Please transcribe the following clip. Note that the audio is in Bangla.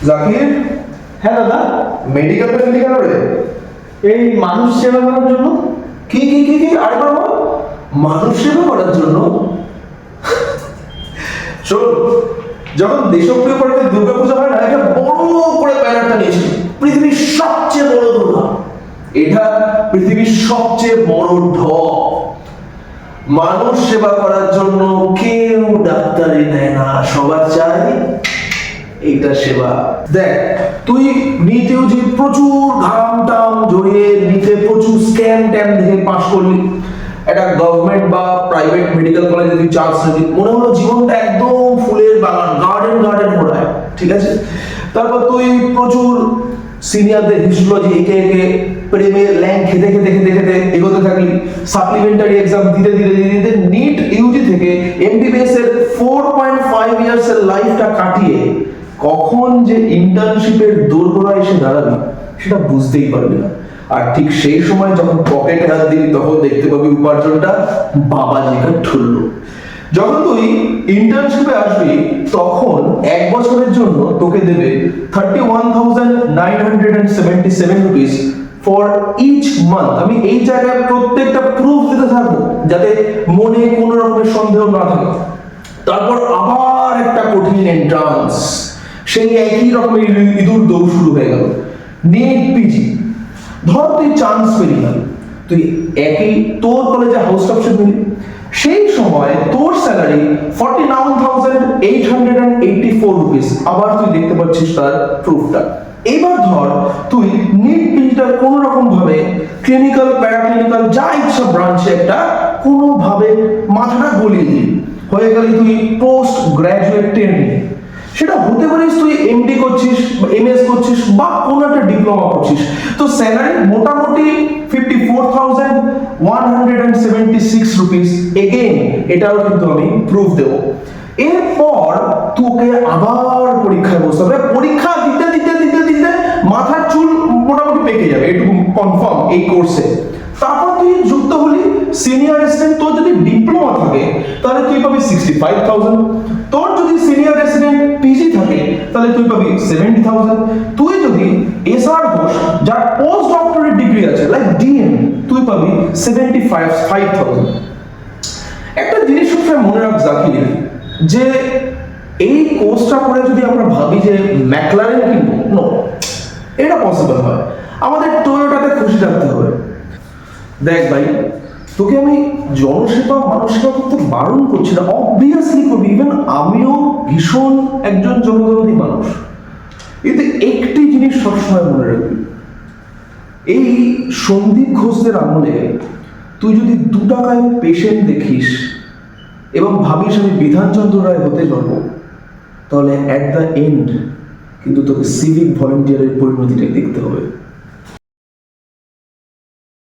জাকির, হ্যাঁ দাদা। মেডিকেল ফ্যামিলি কেন রে? এই মানুষ সেবা করার জন্য। কি কি কি কি আরেকবার বল। মানুষ সেবা করার জন্য? শোন, যখন দেশপ্রিয় পার্কে দুর্গাপূজা হয় না, একটা বড় করে ব্যানারটা নিয়েছি, পৃথিবীর সবচেয়ে বড় দুর্গা, এটা পৃথিবীর সবচেয়ে বড় ঢপ। মানুষ সেবা করার জন্য কেউ ডাক্তারি নেয় না, সবার চাই এইটা সেবা। দেখ, তুই নিতেও যে প্রচুর ঘাম টাম জড়িয়ে নিতে প্রচুর স্ক্যান ট্যাম দেখে পাশ করলি, একটা গভর্নমেন্ট বা প্রাইভেট মেডিকেল কলেজে তুই চান্স নিবি, মনে হলো জীবনটা একদম ফুলের বাগান, গার্ডেন গার্ডেন ঘোরায়, ঠিক আছে। তারপর তুই প্রচুর সিনিয়রদের হিস্টোলজি একে একে প্রেমের ল্যাং খেতে খেতে খেতে খেতে এগোতে থাকলি, সাপ্লিমেন্টারি এক্সাম দিতে দিতে দিতে নিট ইউজি থেকে এমবিবিএস এর 4.5 ইয়ার্স এর লাইফটা কাটিয়ে কখন যে ইন্টার্নশিপের দোরগোড়ায় এসে দাঁড়াবি সেটা বুঝতেই পারবি না। আর ঠিক সেই সময় যখন পকেটে হাত দিবি তখন দেখতে পাবি উপার্জনটা বাবাজিকে ঠুললো। যখন তুই ইন্টার্নশিপে আসবি তখন এক বছরের জন্য তোকে দেবে 31,977 রুপিস ফর ইচ মান্থ। আমি এই জায়গায় প্রত্যেকটা প্রুফ দিতে থাকবো যাতে মনে কোনো রকমের সন্দেহ না থাকে। তারপর আবার একটা কঠিন এন্ট্রান্স, সেই একই রকমের ইঁদুর দৌড় শুরু হয়ে গেল, নেট পিজি। ধর তুই চান্স পেলি না, তুই একই তোর কলেজে হাউস অপশন পেলি, সেই সময় তোর স্যালারি 49,884 রুপিস। আবার তুই দেখতে পাচ্ছিস তার প্রুফটা। এবার ধর তুই নিট পিজিটা কোনো রকম ভাবে ক্লিনিক্যাল প্যারাক্লিনিক্যাল যা ইচ্ছা ব্রাঞ্চে একটা কোনো ভাবে মাথাটা গলিয়ে দিলি, হয়ে গেলি তুই পোস্ট গ্রাজুয়েট ট্রেনিং। সেটা হতে পারিস তুই এমডি করছিস, এমএস করছিস বা কোনো একটা ডিপ্লোমা করছিস, তো স্যালারি মোটামুটি 54,176 রুপিস। এগেইন এটাও কিন্তু আমি প্রুফ দেব। এরপর তোকে আবার পরীক্ষায় বসতে হবে, পরীক্ষা দিতে দিতে দিতে দিতে মাথার চুল মোটামুটি পেকে যাবে, এটুকু কনফার্ম এই কোর্সে। তারপর তুই যুক্ত হলি সিনিয়র রেসিডেন্ট। তোর যদি ডিপ্লোমা থাকে তাহলে তুই পাবি 65,000। তোর যদি সিনিয়র রেসিডেন্ট পিজি থাকে তাহলে তুই পাবি 70,000। তুই যদি এসআর হোস, যার পোস্ট ডক্টরেট ডিগ্রি আছে লাইক ডিএম, তুই পাবি 75,000। একটা জিনিস সবসময় মনে রাখ জাকির, যে এই কোর্সটা করে যদি আমরা ভাবি যে ম্যাকলারেন কিনবো, নো, এটা পসিবল হয়। আমাদের টয়োটাতে খুশি থাকতে হবে। দেখ ভাই, তোকে আমি জনসেবা মানুষ সেবা করতে বারণ করছি না, অবভিয়াসলি করবি। ইভেন আমিও ভীষণ একজন জনদরদী মানুষ, কিন্তু একটি জিনিস সবসময় মনে রাখবি, এই সন্দীপ ঘোষদের আমলে তুই যদি 2 টাকায় পেশেন্ট দেখিস এবং ভাবিস আমি বিধানচন্দ্র রায় হতে যাবো, তাহলে অ্যাট দ্য এন্ড কিন্তু তোকে সিভিক ভলেন্টিয়ারের পরিণতিটা দেখতে হবে।